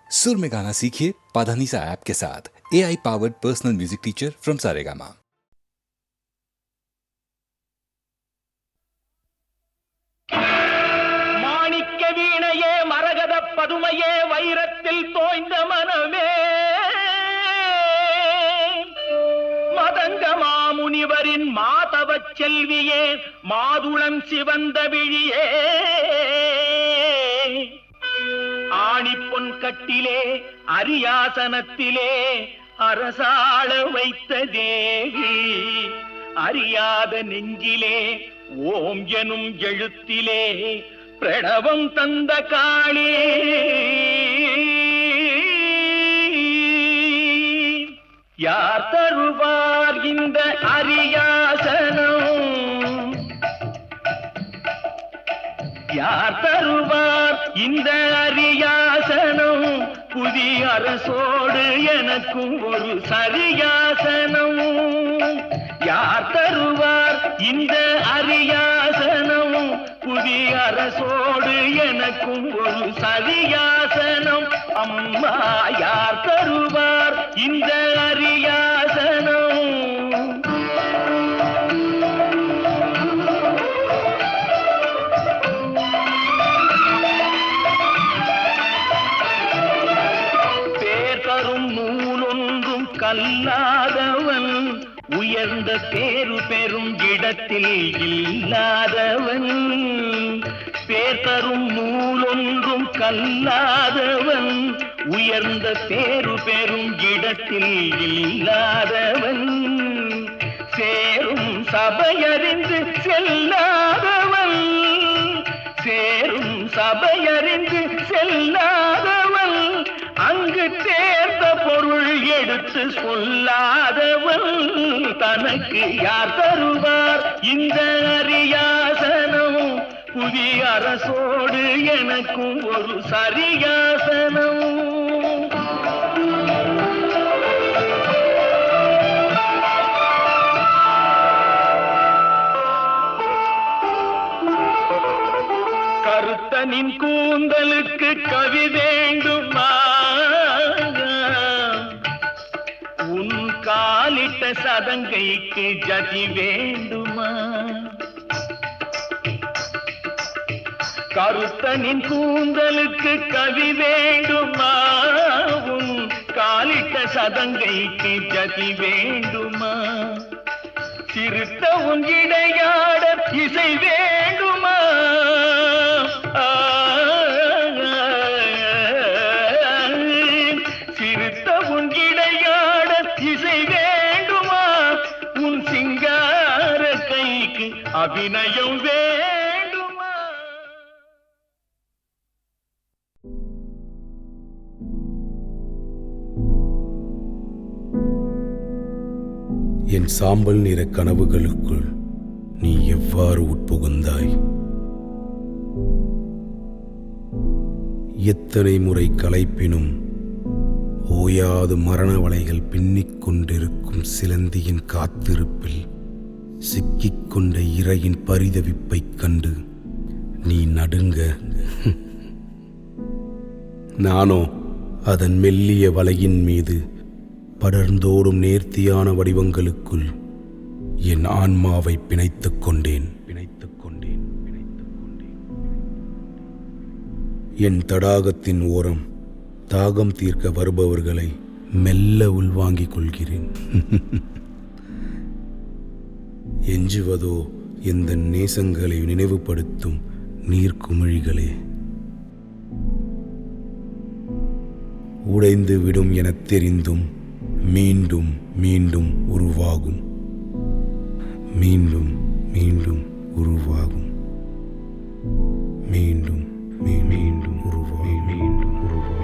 सुर में गाना सीखिए पाधानीसा ऐप के साथ। AI powered personal music teacher from Saregama. மாணிக்க வீணையே மரகத பதுமையே வைரத்தில் தோய்ந்த மனமே மதங்க மாமுனிவரின் மாதவச் செல்வியே மாதுளம் சிவந்த விழியே ஆணிப்பொன் கட்டிலே அரியாசனத்திலே அரசாள வைத்த தேவி அறியாத நெஞ்சிலே ஓம் எனும் எழுத்திலே பிரணவம் தந்த காளி யார் தருவார் இந்த அரியாசனம் யார் தருவார் இந்த அரியாசனம் புதிய அரசோடு எனக்கும் ஒரு சரியாசனம் யார் தருவார் இந்த அரியாசனம் புதிய அரசோடு எனக்கும் ஒரு சரியாசனம் அம்மா யார் தருவார் இந்த அரியாசனம் கல்லாதவன் உயர்ந்த பேரு பெறும் இடத்தில் இல்லாதவன் பேர் தரும் நூலொன்றும் கல்லாதவன் உயர்ந்த பேரு பெறும் இடத்தில் இல்லாதவன் சேரும் சபையறிந்து செல்லாதவன் சேரும் சபையறிந்து செல்லாதவன் அங்கு தேர்ந்த பொருள் எடுத்து சொல்லாதவன் தனக்கு யார் தருவார் இந்த அரியாசனம் புதிய அரசோடு எனக்கும் ஒரு சரியாசனம் கருத்தனின் கூந்தலுக்கு கவி வேண்டுமா உன் காலிட்ட சதங்கைக்கு ஜதி வேண்டுமா கருத்தனின் கூந்தலுக்கு கவி வேண்டுமா உன் காலிட்ட சதங்கைக்கு ஜதி வேண்டுமா சிறுத்த உன் இடையாட இசை வேண்டுமா சிறுத்த உன் இடையாட இசை வேண்டுமா உன் சிங்கார கைக்கு அபிநயம் வேண்டுமா என் சாம்பல் நிற கனவுகளுக்குள் நீ எவ்வாறு உட்புகுந்தாய்? எத்தனை முறை களைப்பினும் ஓயாது மரண வலைகள் பின்னிக் கொண்டிருக்கும் சிலந்தியின் காத்திருப்பில் சிக்கிக்கொண்ட இரையின் பரிதவிப்பைக் கண்டு நீ நடுங்க, நானோ அதன் மெல்லிய வலையின் மீது படர்ந்தோடும் நேர்த்தியான வடிவங்களுக்குள் என் ஆன்மாவை பிணைத்துக் கொண்டேன். என் தடாகத்தின் ஓரம் தாகம் தீர்க்க வருபவர்களை மெல்ல உள்வாங்கிக் கொள்கிறேன். எஞ்சுவதோ எந்த நேசங்களை நினைவுபடுத்தும் நீர்க்குமிழிகளே. உடைந்து விடும் எனத் தெரிந்தும் மீண்டும் மீண்டும் உருவாகும், மீண்டும் மீண்டும் உருவாகும், மீண்டும் மீண்டும் உருவாகும், மீண்டும் உருவாகும்.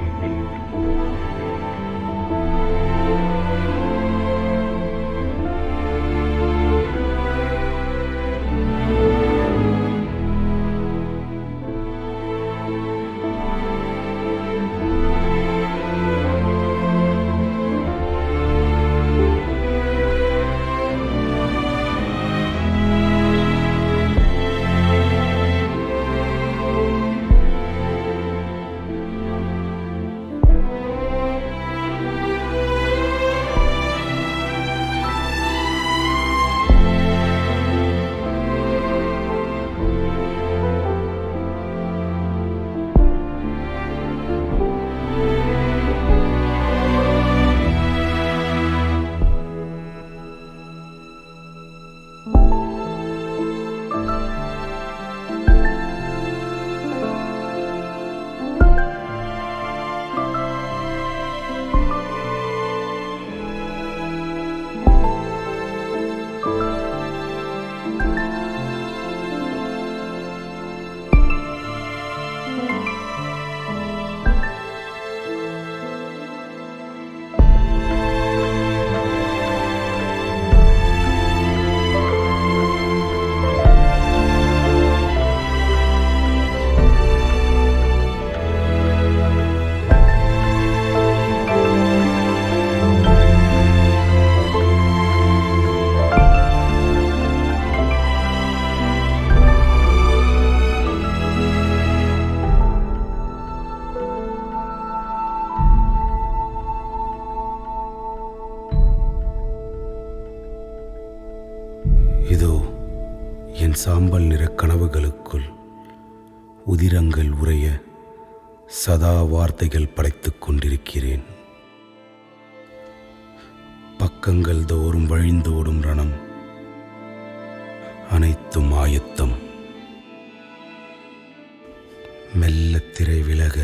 என் சாம்பல் நிற கனவுகளுக்குள் உதிரங்கள் உறைய சதா வார்த்தைகள் படைத்துக் கொண்டிருக்கிறேன். பக்கங்கள் தோறும் வழிந்தோடும் ரணம், அனைத்தும் ஆயத்தம். மெல்ல திரை விலக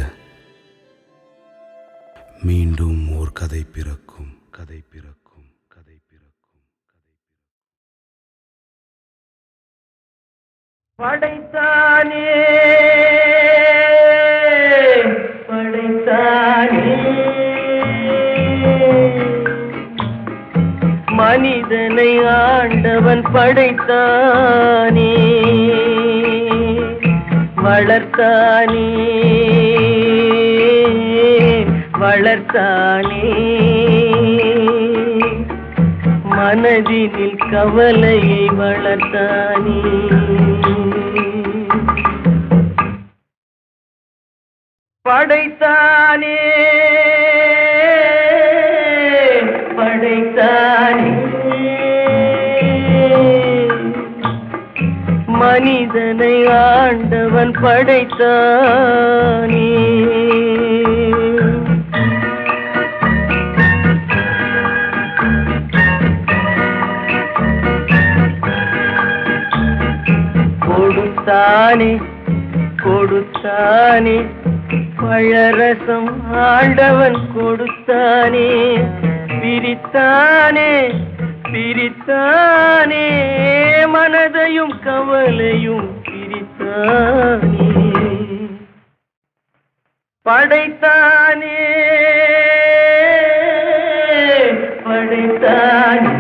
மீண்டும் ஓர் கதை பிறக்கும், கதை பிறக்கும், கதை பிறக்கும், கதை பிறக்கும். படைத்தானே படைத்தானே மனிதனை ஆண்டவன் படைத்தானே, வளர்த்தானே வளர்த்தானே, மனதினில் கவலையை வளர்த்தானே. படைத்தானே படைத்தானே மனிதனை ஆண்டவன் படைத்தானே. கொடுத்தானே கொடுத்தானே பழரசம் ஆண்டவன் கொடுத்தானே, பிரித்தானே பிரித்தானே மனதையும் கவலையும் பிரித்தானே. படைத்தானே படைத்தானே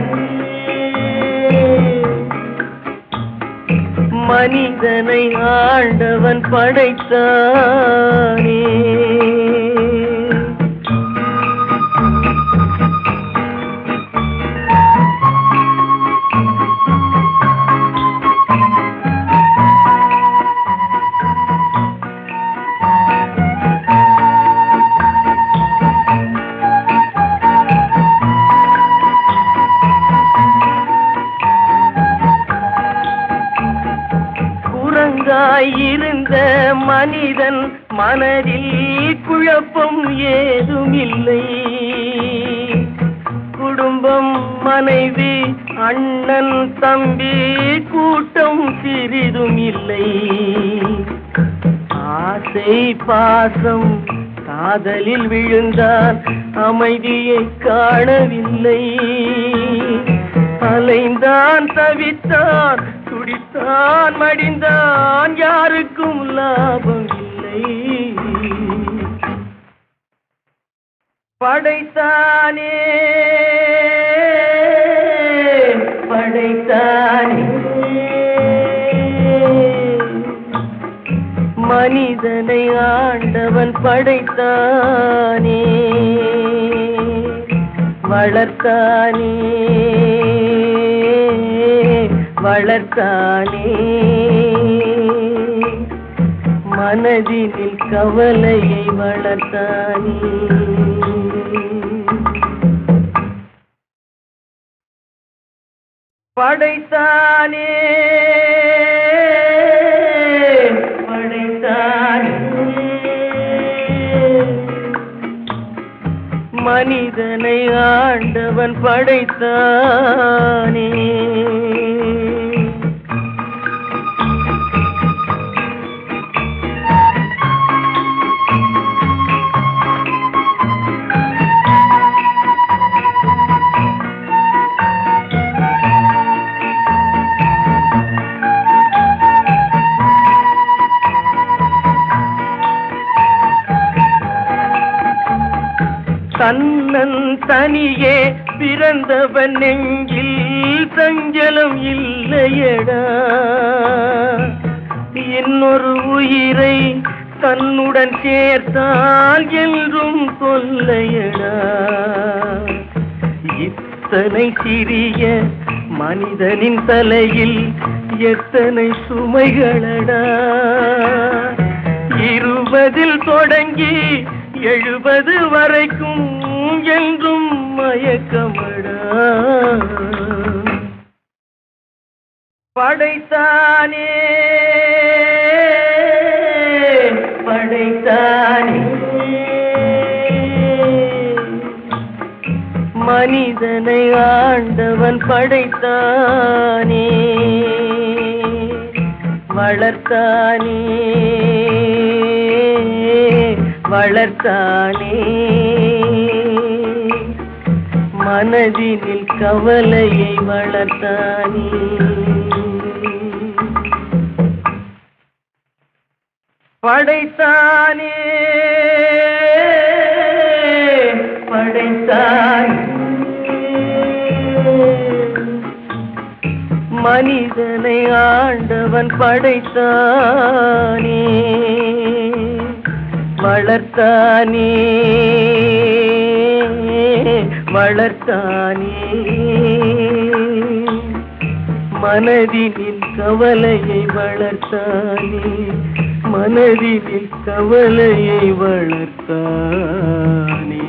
மனிதனை ஆண்டவன் படைத்தானே. இருந்த மனிதன் மனதில் குழப்பம் ஏதுமில்லை. குடும்பம், மனைவி, அண்ணன், தம்பி, கூட்டம் சிறிதும் இல்லை. ஆசை பாசம் காதலில் விழுந்தான், அமைதியை காணவில்லை. அலைந்தான் தவித்தான் துடித்தான் மடிந்தான், யாருக்கும் லாபம் இல்லை. படைத்தானே படைத்தானே மனிதனை ஆண்டவன் படைத்தானே, வளர்த்தானே வளர்த்தானே மனதினில் கவலையை வளர்த்தானே. படைத்தானே படைத்தானே மனிதனை ஆண்டவன் படைத்தானே. தன்னன் தனியே பிறந்தவன் நெஞ்சில் சஞ்சலம் இல்லையடா, இன்னொரு உயிரை தன்னுடன் சேர்த்தால் என்றும் தொல்லையடா. இத்தனை சிறிய மனிதனின் தலையில் எத்தனை சுமைகளடா. 20 தொடங்கி 70 வரைக்கும் என்றும் மயக்கமடா. படைத்தானே படைத்தானே மனிதனை ஆண்டவன் படைத்தானே வளர்த்தானே வளர்த்தானே மனதினில் கவலையை வளர்த்தானே படைத்தானே படைத்தானே மனிதனை ஆண்டவன் படைத்தானே வளர்த்தானே வளர்த்தானே மனதினில் கவலையை வளர்த்தானே மனதினில் கவலையை வளர்த்தானே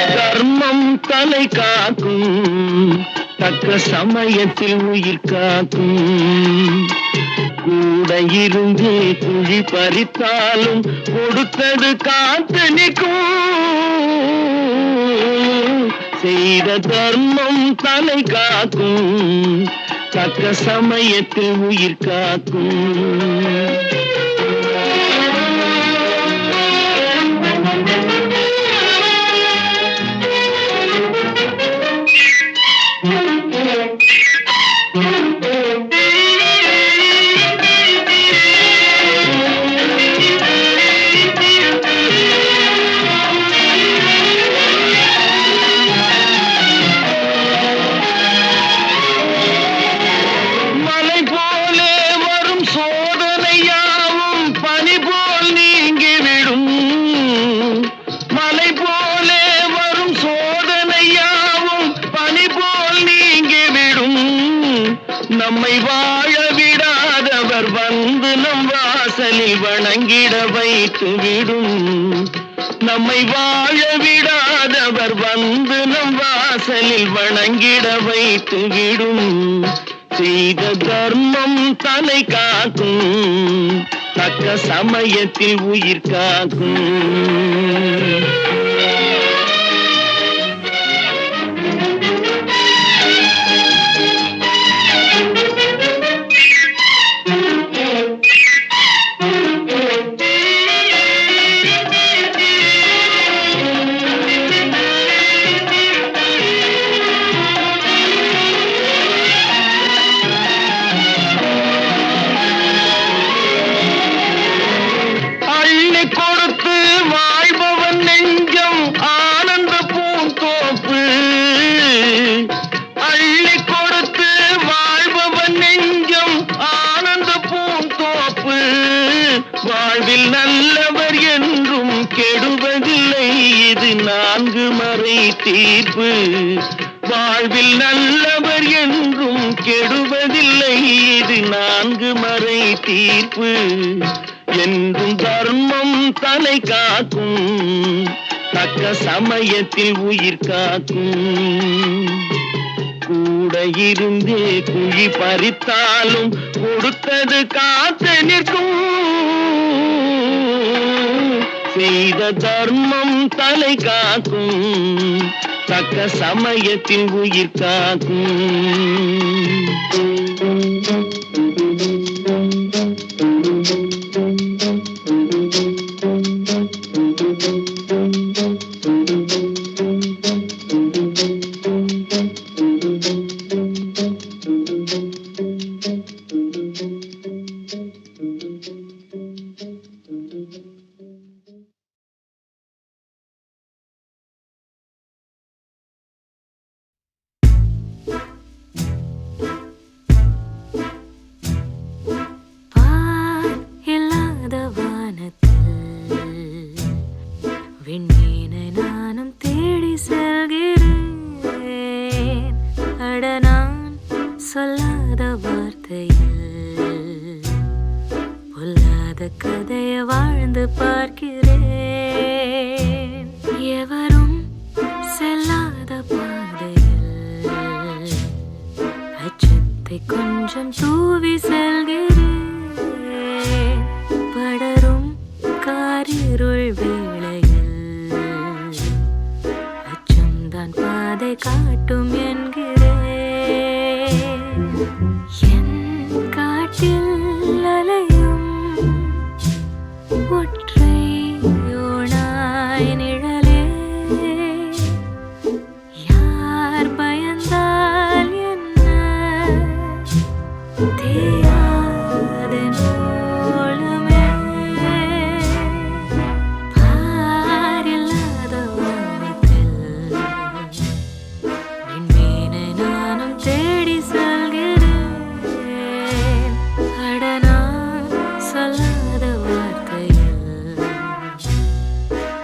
தர்மம் தலை காக்கும் தக்க சமயத்தில் உயிர் காக்கும் கூட இருந்து குழி பறித்தாலும் கொடுத்தது காத்து நிற்கும் செய்த தர்மம் தலை காக்கும் தக்க சமயத்தில் உயிர் காக்கும் நம்மை வாழ விடாதவர் வந்து நம் வாசலில் வணங்கிட வைத்து விடும் நம்மை வாழ விடாதவர் வந்து நம் வாசலில் வணங்கிட வைத்து விடும் செய்த தர்மம் தலை காக்கும் தக்க சமயத்தில் உயிர் காக்கும் வாழ்வில் நல்லவர் என்றும் கெடுவதில்லை இது நான்கு மறை தீர்ப்பு வாழ்வில் நல்லவர் என்றும் கெடுவதில்லை இது நான்கு மறை தீர்ப்பு என்றும் தர்மம் தலை காக்கும் தக்க சமயத்தில் உயிர் காக்கும் கூட இருந்தே குழி பறித்தாலும் கொடுத்தது காத்து நிற்கும் செய்த தர்மம் தலை காக்கும் தக்க சமயத்தில் உயிர் காக்கும் அட நான் சொல்லாத வார்த்தையில் பொல்லாத கதைய வாழ்ந்து பார்க்கிறேன். எவரும் செல்லாத பாதையில் அச்சத்தை கொஞ்சம் தூவி செல்கிறேன். படரும் காரிருள் வேளையில் அச்சம்தான் பாதை காட்டும் என்கிறேன். என் காட்டில் அலையும் ஒற்றை யோனாய் நிழலே, யார் பயந்தால் என்ன தேயாத நூலுமே. பாரில்லாத வானத்தில் விண்மீனை நானும் தேடி செல்கிறேன். அட நான் சொல்லாத வார்த்தையில்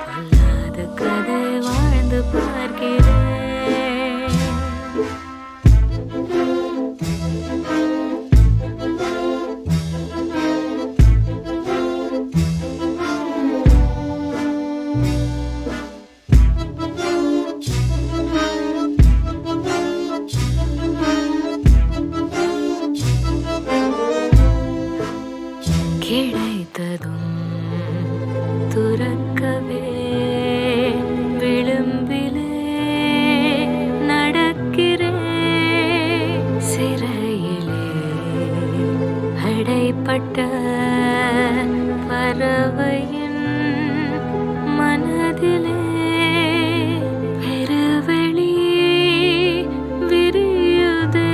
பொல்லாத கதை வாழ்ந்து பார்க்கிறேன். கிடைத்ததும் துறக்கவே விளிம்பிலே நடக்கிறேன். சிறையிலே அடைப்பட்ட பறவையின் மனதிலே பெருவெளி விரியுதே.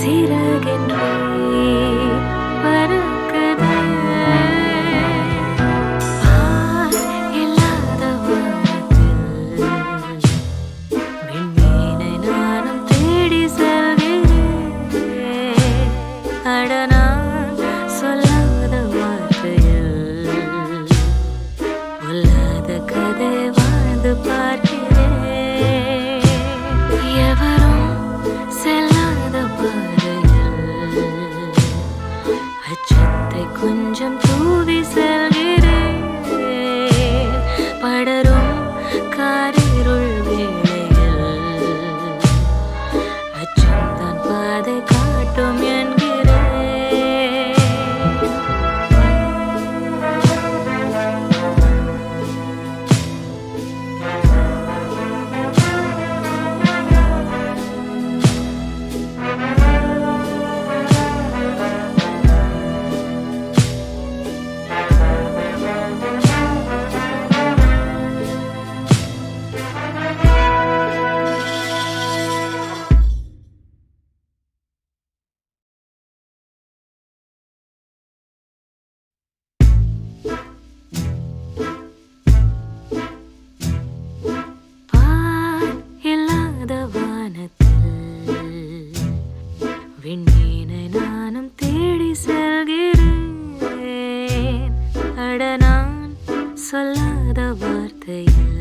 சிறகின்றே பறக்குதே. இல்லாத வானத்தில் விண்மீனை நானும் தேடி செல்கிறேன். அட நான் சொல்லாத வார்த்தையில் பொல்லாத கதை வாழ்ந்து பார்க்கிறேன். எவரும் செல்லாத பாதையில் அச்சத்தை கொஞ்சம் தூவி செல்கிறேன். படரும் காரிருள் வேளையில் அச்சம்தான் பாதை காட்டும் என்கிறேன். இல்லாத வானத்தில் விண்மீனை நானும் தேடி செல்கிறேன். அட நான் சொல்லாத வார்த்தையில்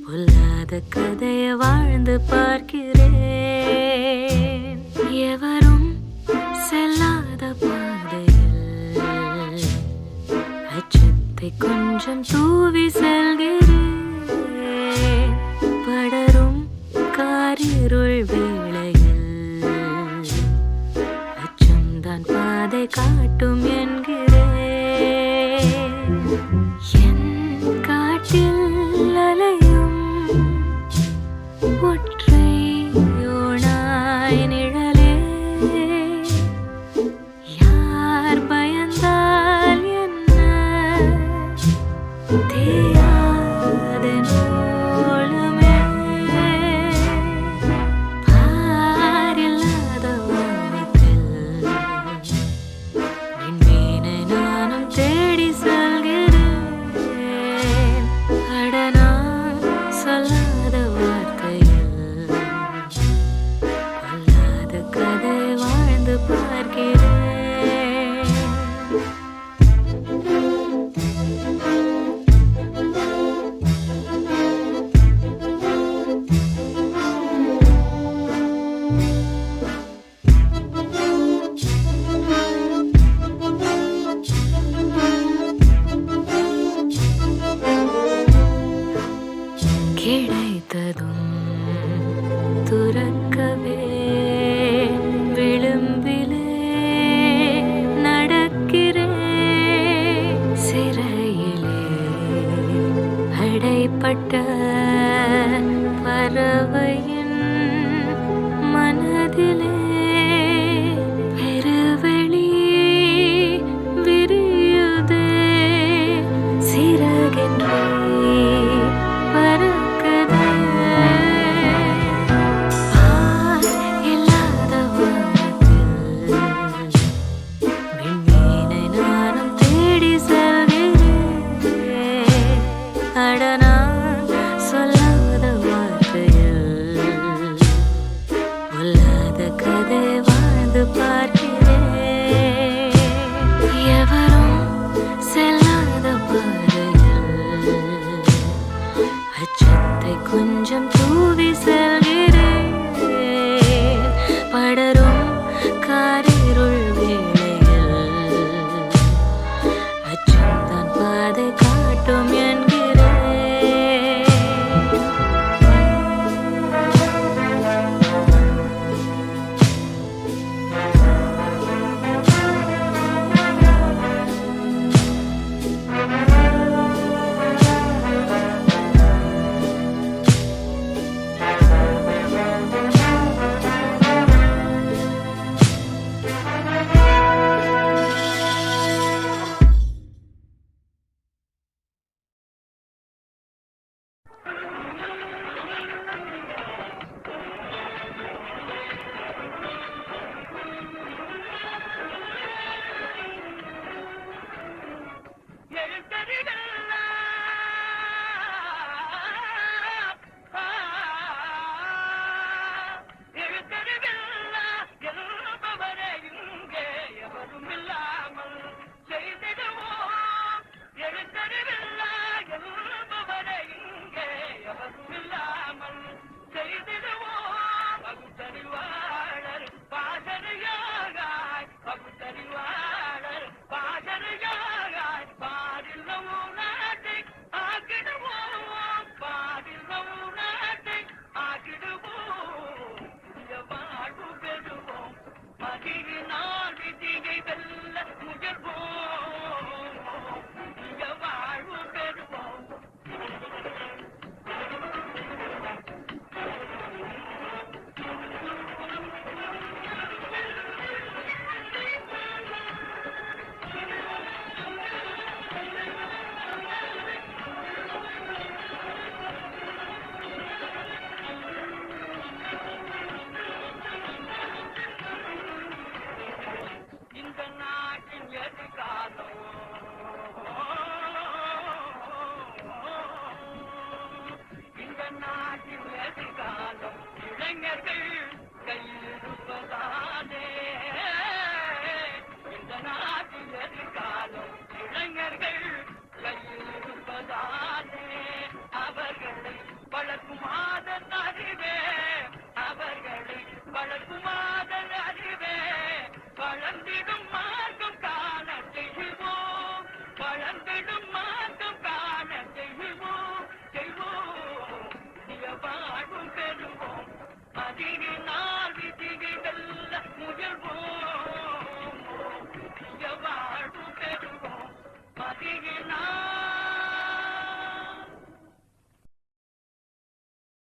பொல்லாத கதைய வாழ்ந்து பார்க்கிறேன். எவரும் செல்லாத பாதையில் அச்சத்தை கொஞ்சம் தூவி செல்கிறேன். படரும் காரிருள் வேளையில் அச்சம்தான் பாதை காட்டும் என்கிறேன். என் காட்டில் அலையும் ஒற்றை யோனாய் நிழலே, யார் பயந்தால் என்ன தேயாத கிடைத்ததும் துறக்கவே விளிம்பிலே நடக்கிறேன். சிறையிலே அடைப்பட்ட பறவையின் மனதிலே பெருவெளி விரியுதே. சிறகின்றே பறக்குதே. பால் இல்லாத வானத்தில் விண்மீனை நானும் தேடி செல்கிறேன். அட நான் சொல்லாத வார்த்தையில் சொல்லாத கதை வாழ்ந்து பார்க்கிறேன். எவரும் செல்லாத பாதையில் அச்சத்தை கொஞ்சம் தூவி செல்கிறேன். படரும் காரிருள் வேளையில் அச்சம்தான் பாதை காட்டும் என்கிறேன்.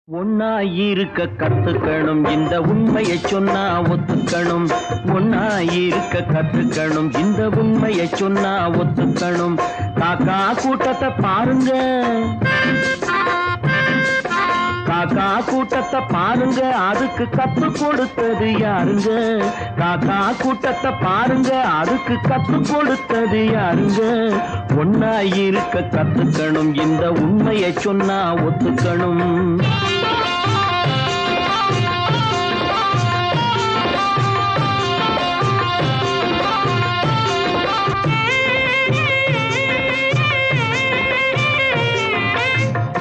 ஒன்னாயிருக்க கத்துக்கணும், இந்த உண்மையை சொன்னா ஒத்துக்கணும். ஒன்னாயிருக்க கத்துக்கணும், இந்த உண்மையை சொன்னா ஒத்துக்கணும். காக்கா கூட்டத்தை பாருங்க, காக்கா கூட்டத்தை பாருங்க, அதுக்கு கத்து கொடுத்தது யாருங்க? காக்கா கூட்டத்தை பாருங்க, அதுக்கு கத்து கொடுத்தது யாருங்க? ஒன்னாயிருக்க கத்துக்கணும், இந்த உண்மையை சொன்னா ஒத்துக்கணும்.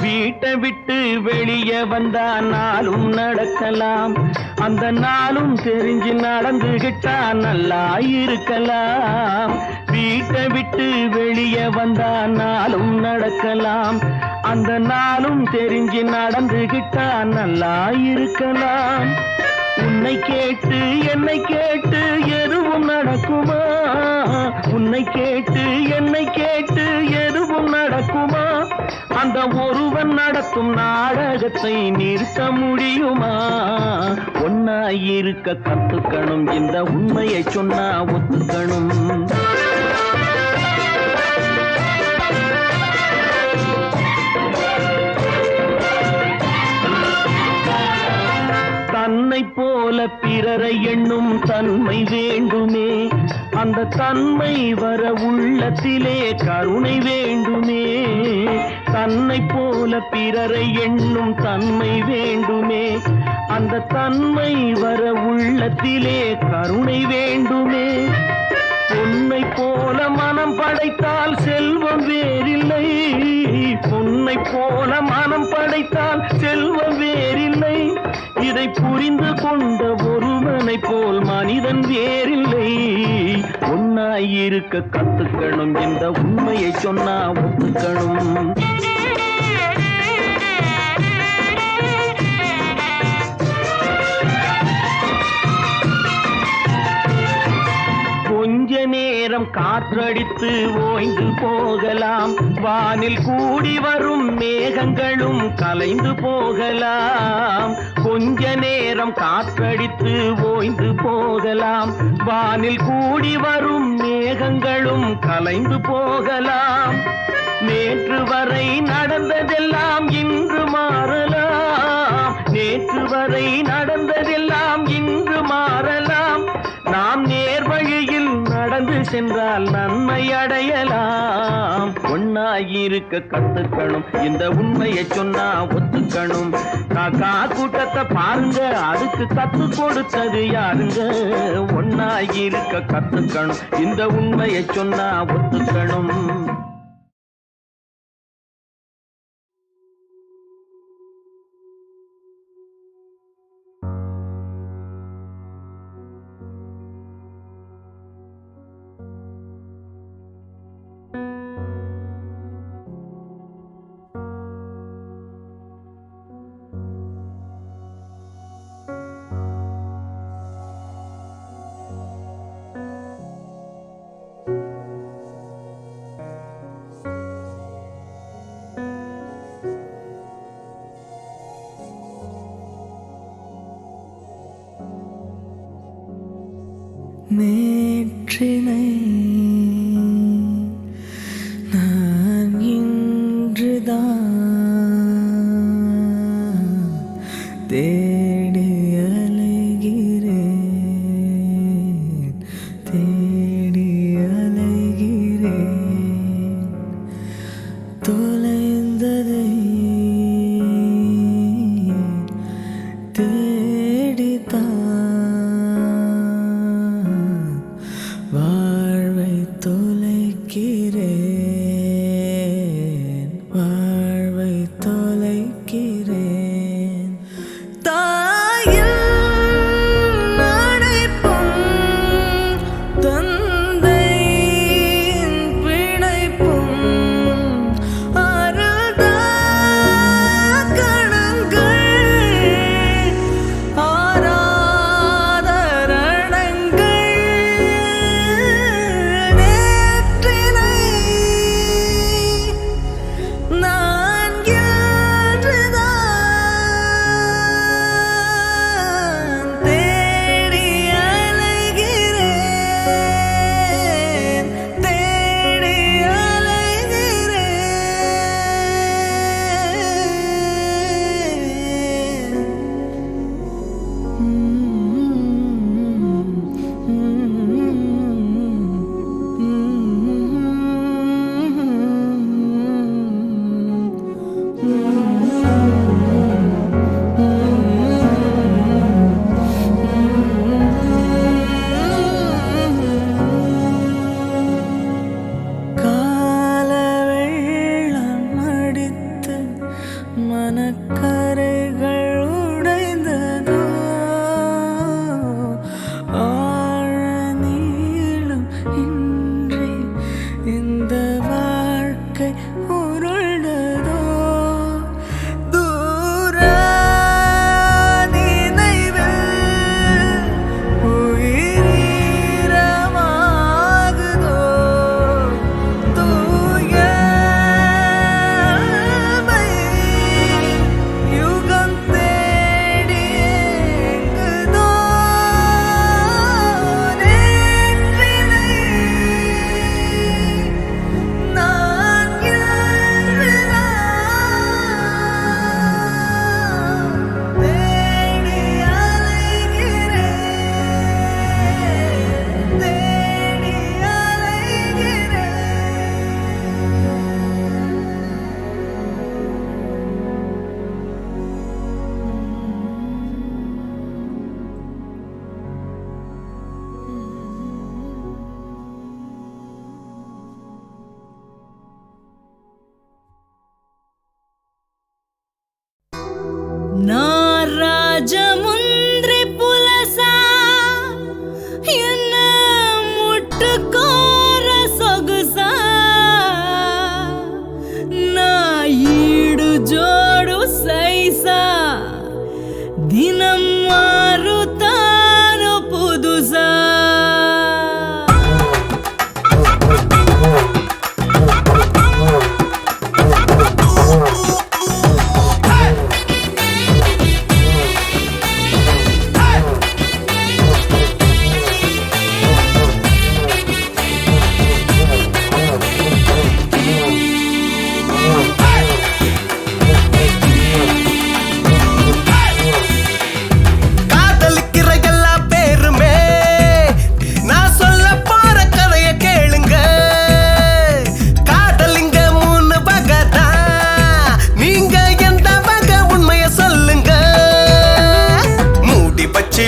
வீட்டை விட்டு வெளியே வந்தா நாளும் நடக்கலாம், அந்த நாளும் தெரிஞ்சு நடந்துகிட்டா நல்லா இருக்கலாம். வீட்டை விட்டு வெளியே வந்தா நாளும் நடக்கலாம், அந்த நாளும் தெரிஞ்சு நடந்துகிட்டா நல்லா இருக்கலாம். உன்னை கேட்டு என்னை கேட்டு எதுவும் நடக்குமா? உன்னை கேட்டு என்னை கேட்டு எதுவும் நடக்குமா? அந்த ஒருவன் நடத்தும் நாடகத்தை நிறுத்த முடியுமா? ஒன்னாயிருக்க கத்துக்கணும், இந்த உண்மையை சொன்னா ஒத்துக்கணும். தன்னை போல பிறரை எண்ணும் தன்மை வேண்டுமே. அந்த தன்மை வர உள்ளத்திலே கருணை வேண்டுமே. தன்னை போல பிறரை எண்ணும் தன்மை வேண்டுமே. அந்த தன்மை வர உள்ளத்திலே கருணை வேண்டுமே. பொன்னை போல மனம் படைத்தால் செல்வம் வேறில்லை. பொன்னை போல மனம் படைத்தால் செல்வம் வேறில்லை. இதை புரிந்து கொண்ட ஒருவனை போல் மனிதன் வேறில்லை. ஒன்னாயிருக்க கத்துக்கணும், இந்த உண்மையை சொன்னா ஒத்துக்கணும். கொஞ்ச நேரம் காற்றடித்து ஓய்ந்து போகலாம். வானில் கூடி வரும் மேகங்களும் கலைந்து போகலாம். கொஞ்ச நேரம் காற்றடித்து ஓய்ந்து போகலாம். வானில் கூடி வரும் மேகங்களும் கலைந்து போகலாம். நேற்று வரை நடந்ததெல்லாம் இன்று மாறலாம். நேற்று வரை நடந்ததெல்லாம் இன்று மாறலாம். நாம் நேர் வழியில் நடந்து சென்றால் நன்மை அடையலாம். ஒன்னாயிருக்க கத்துக்கணும், இந்த உண்மையை சொன்னா ஒத்துக்கணும். காக்கா கூட்டத்தை பாருங்க, அதுக்கு கத்து கொடுத்தது யாருங்க? ஒன்னாயிருக்க கத்துக்கணும், இந்த உண்மையை சொன்னா ஒத்துக்கணும். நேற்றினை நான் இன்றுதான் தேடி அலைகிறேன், தேடி அலைகிறேன். தொலைந்ததை தேடித்தான் வாழ்வை தொலைக்கிறேன், வாழ்வை தொலைக்கிறேன். தாயில் அடைப்பும் தந்தையின் பிணைப்பும் அருள்தா கணங்கள் ஆராதரணங்கள். நேற்றினை நான் என்றுதான் தேடி அலைகிறேன், தேடி காலவெள்ளம் அடித்து மனக்கரைகள் உடைந்ததோ, ஆழ நீளம் இன்றி இந்த வாழ்க்கை உருண்டதோ. நான் ராஜமுந்திரி புலசா என்ன முட்டுக்கோர சொகுசா நான் ஈடு ஜோடு சைசா தினம் மாறுத்தானோ புதுசா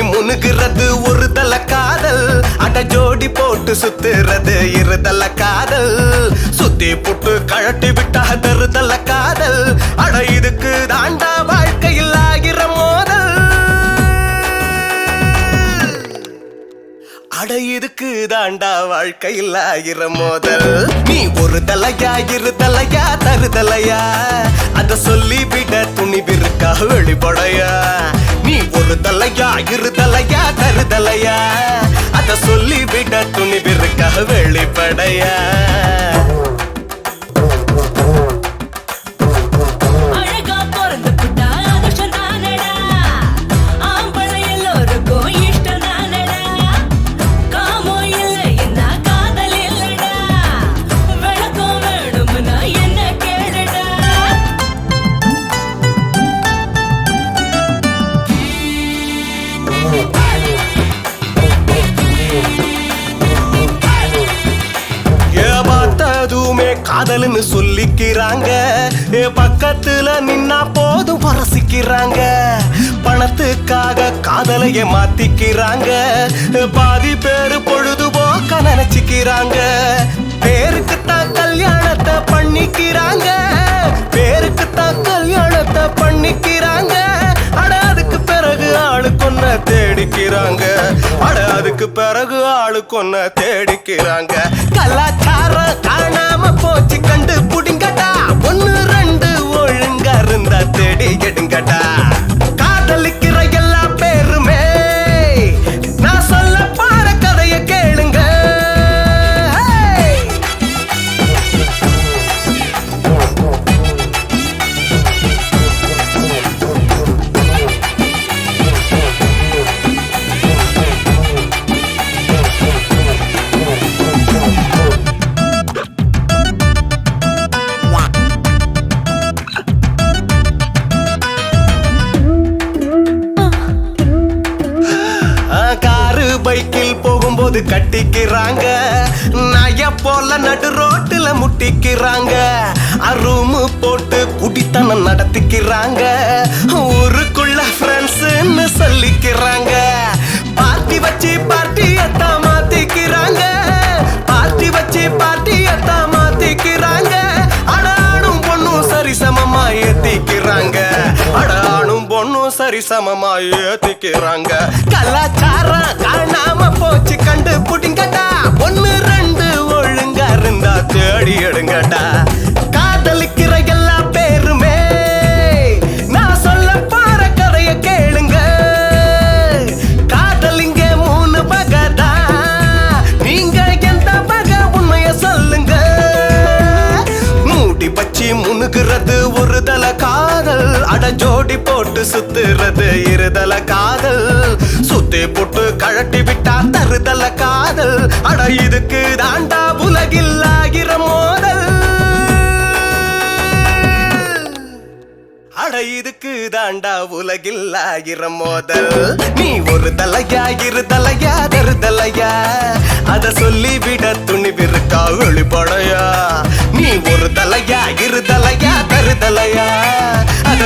முனுகிறது ஒரு தல காதல் அட ஜோடி போட்டு சுத்துறது இருதல காதல் சுத்தி புட்டு கழட்டி விட்டா தருதல காதல் அட இதுக்கு தாண்டா வாழ்க்கையில் ஆகிற மோதல் அட இதுக்கு தாண்டா வாழ்க்கையில் ஆகிற மோதல் நீ ஒரு தலையா இரு தலையா தருதலையா அத சொல்லி விட துணிவிருக்கா வெளிப்படையா நீ ஒரு தலையா இரு தலையா தருதலையா அத சொல்லி விட துணிவிருக்கா வெளிப்படையா அழகா பிறந்து புட்டா அதிர்ஷ்டம் தானடா ஆம்பளை எல்லோருக்கும் இஷ்டம் தானடா காமோ இல்லை என்ன காதல் இல்லடா விளக்கம் வேணும்னா என்ன கேளுடா பார்த்ததுமே காதல்னு சொல்லிக்கிறாங்க பக்கத்துல நின்னா போதும் பரசிக்கிறாங்க பணத்துக்காக காதலைய மாத்திக்கிறாங்க பாதி பேரு பொழுதுபோக்க நினைச்சுக்கிறாங்க பேருக்குத்தான் கல்யாணத்தை பண்ணிக்கிறாங்க பேருக்குத்தான் கல்யாணத்தை பண்ணிக்கிறாங்க அட அதுக்கு பிறகு ஆளு கொன்ன தேடிக்கிறாங்க அட அதுக்கு பிறகு ஆளு கொன்ன தேடிக்கிறாங்க கலாச்சாரம் காணாம போச்சு கண்டு புடிங்கடா ஒன்னு ரெண்டு ஒழுங்கா இருந்தா தேடி எடுங்கடா காதலிக்கிற எல்லா பேருமே நான் சொல்ல பார கதைய கேளுங்க காரு பைக்கில் போகும்போது கட்டிக்கிறாங்க நய போல நடு ரோட்டுல முட்டிக்கிறாங்க ரூமு போட்டு குடித்தனம் நடத்திக்கிறாங்க ஊருக்குள்ள ஃப்ரெண்ட்ஸ்ன்னு சொல்லிக்கிறாங்க பார்ட்டி வச்சு பார்ட்டியத்தான் மாத்திக்கிறாங்க பார்ட்டி வச்சு பார்ட்டியத்தான் மாத்திக்கிறாங்க அடானும் பொண்ணும் சரிசமமா ஏத்திக்கிறாங்க அடானும் பொண்ணும் சரிசமமா ஏத்திக்கிறாங்க கலாச்சாரம் காணாம போச்சு கண்டு புடிங்கடா ஒன்னு ரெண்டு ஒழுங்கா இருந்தா தேடி எடுங்கடா காதலிக்கிற எல்லா பேருமே நான் சொல்ல பார கதைய கேளுங்க காதலிங்க மூணு பகதா நீங்க எந்த பக உண்மைய சொல்லுங்க மூடி பச்சி முனுகிறது ஒரு தல காதல் அட ஜோடி போட்டு சுத்துறது இருதல காதல் சுத்தி போட்டு கழட்டி விட்டா தருதல காதல் அட இதுக்கு தாண்டா உலகில் ஆகிற மோதல் அட இதுக்கு தாண்டா உலகில் ஆகிற மோதல் நீ ஒரு தலையா இரு தலையா தருதலையா அத சொல்லி விட துணிவிருக்கா வெளிப்படையா நீ ஒரு தலையா இரு தலையா தருதலையா அத